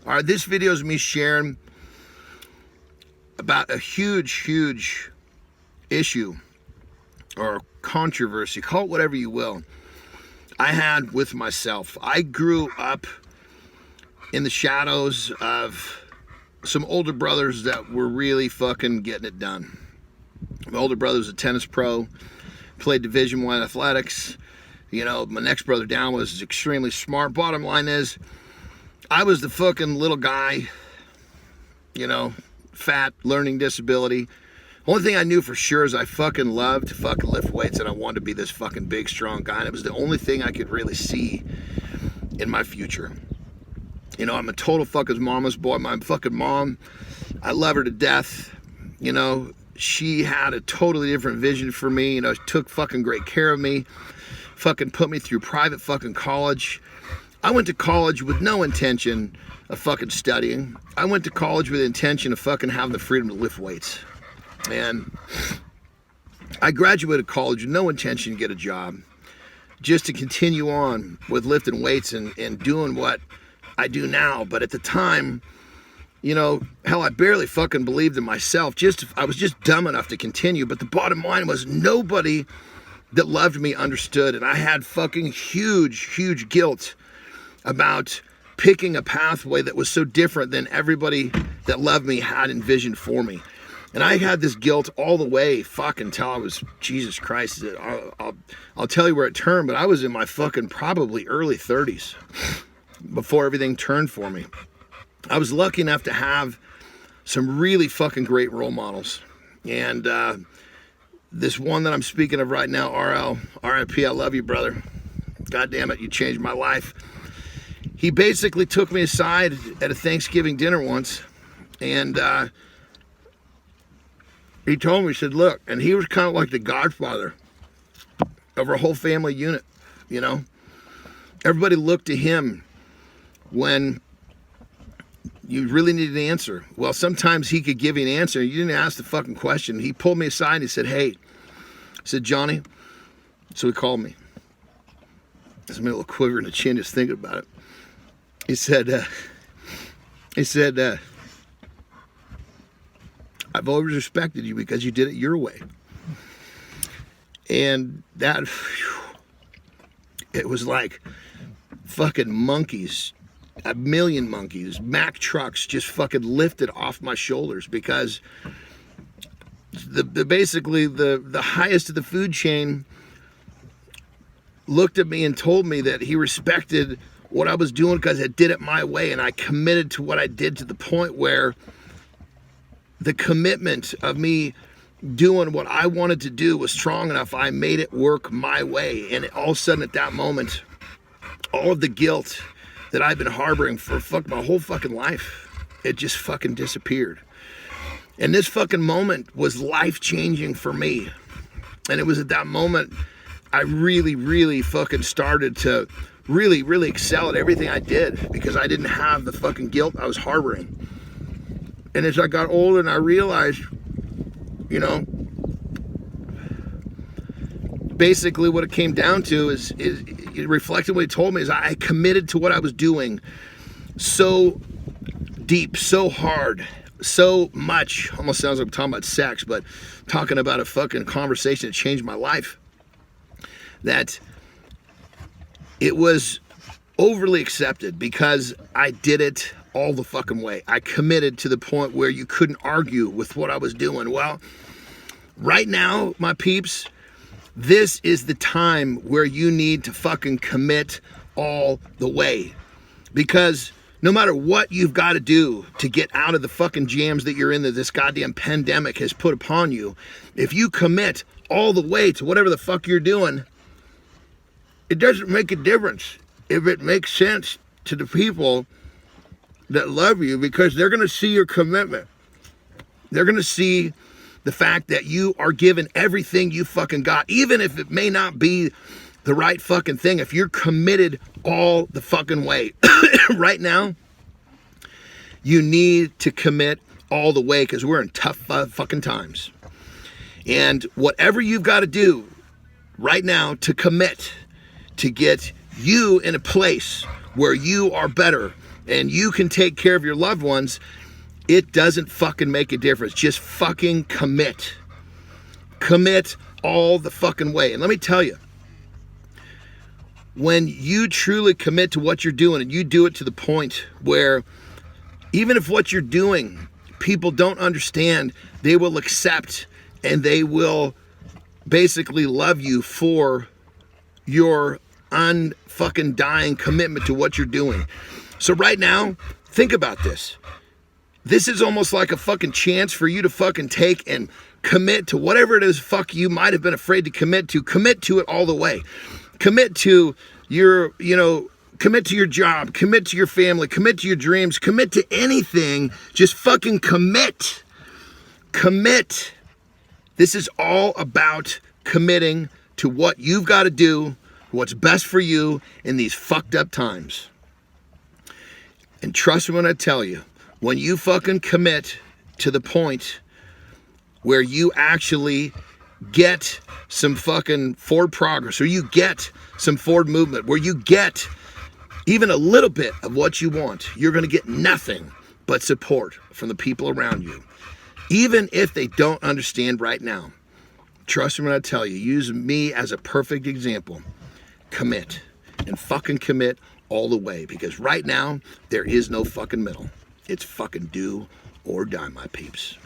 All right, this video is me sharing about a huge issue or controversy, call it whatever you will, I had with myself. I grew up in the shadows of some older brothers that were really fucking getting it done. My older brother was a tennis pro, played Division I athletics. You know, my next brother down was extremely smart. Bottom line is, I was the fucking little guy, you know, fat, learning disability. Only thing I knew for sure is I fucking loved to fucking lift weights, and I wanted to be this fucking big, strong guy. And it was the only thing I could really see in my future. You know, I'm a total fucking mama's boy. My fucking mom, I love her to death. You know, she had a totally different vision for me. You know, took fucking great care of me. Fucking put me through private fucking college. I went to college with no intention of fucking studying. I went to college with the intention of fucking having the freedom to lift weights. And I graduated college with no intention to get a job, just to continue on with lifting weights and doing what I do now. But at the time, you know, hell, I barely fucking believed in myself. I was just dumb enough to continue. But the bottom line was nobody that loved me understood. And I had fucking huge guilt about picking a pathway that was so different than everybody that loved me had envisioned for me. And I had this guilt all the way fucking till I was, Jesus Christ, I'll tell you where it turned, but I was in my fucking probably early 30s before everything turned for me. I was lucky enough to have some really fucking great role models. And this one that I'm speaking of right now, RL, RIP, I love you, brother. God damn it, you changed my life. He basically took me aside at a Thanksgiving dinner once, and he told me, he said, look, and he was kind of like the godfather of our whole family unit, you know. Everybody looked to him when you really needed an answer. Well, sometimes he could give you an answer. You didn't ask the fucking question. He pulled me aside and he said, hey, he said, Johnny, so he called me. There's a little quiver in the chin just thinking about it. He said, I've always respected you because you did it your way. And that, it was like fucking monkeys, a million monkeys, Mack trucks just fucking lifted off my shoulders, because basically the highest of the food chain looked at me and told me that he respected what I was doing because I did it my way, and I committed to what I did to the point where the commitment of me doing what I wanted to do was strong enough. I made it work my way. And all of a sudden at that moment, all of the guilt that I've been harboring for my whole fucking life, it just fucking disappeared. And this fucking moment was life-changing for me. And it was at that moment I really fucking started to really excel at everything I did, because I didn't have the fucking guilt I was harboring. And as I got older and I realized, you know, basically what it came down to is it reflected what he told me, is I committed to what I was doing so deep, so hard, so much. Almost sounds like I'm talking about sex, but talking about a fucking conversation that changed my life, that it was overly accepted because I did it all the fucking way. I committed to the point where you couldn't argue with what I was doing. Well, right now, my peeps, this is the time where you need to fucking commit all the way. Because no matter what you've got to do to get out of the fucking jams that you're in, that this goddamn pandemic has put upon you, if you commit all the way to whatever the fuck you're doing, it doesn't make a difference if it makes sense to the people that love you, because they're going to see your commitment. They're going to see the fact that you are giving everything you fucking got, even if it may not be the right fucking thing. If you're committed all the fucking way right now, you need to commit all the way, because we're in tough fucking times. And whatever you've got to do right now to commit to get you in a place where you are better, and you can take care of your loved ones, it doesn't fucking make a difference. Just fucking commit. Commit all the fucking way. And let me tell you, when you truly commit to what you're doing and you do it to the point where even if what you're doing people don't understand, they will accept and they will basically love you for your unfucking dying commitment to what you're doing. So right now, think about this. This is almost like a fucking chance for you to fucking take and commit to whatever it is fuck you might have been afraid to commit to. Commit to it all the way. Commit to your, commit to your job, commit to your family, commit to your dreams, commit to anything. Just fucking commit. Commit. This is all about committing to what you've got to do, what's best for you in these fucked up times. And trust me when I tell you, when you fucking commit to the point where you actually get some fucking forward progress, or you get some forward movement, where you get even a little bit of what you want, you're going to get nothing but support from the people around you. Even if they don't understand right now. Trust me when I tell you, use me as a perfect example. Commit. And fucking commit all the way. Because right now, there is no fucking middle. It's fucking do or die, my peeps.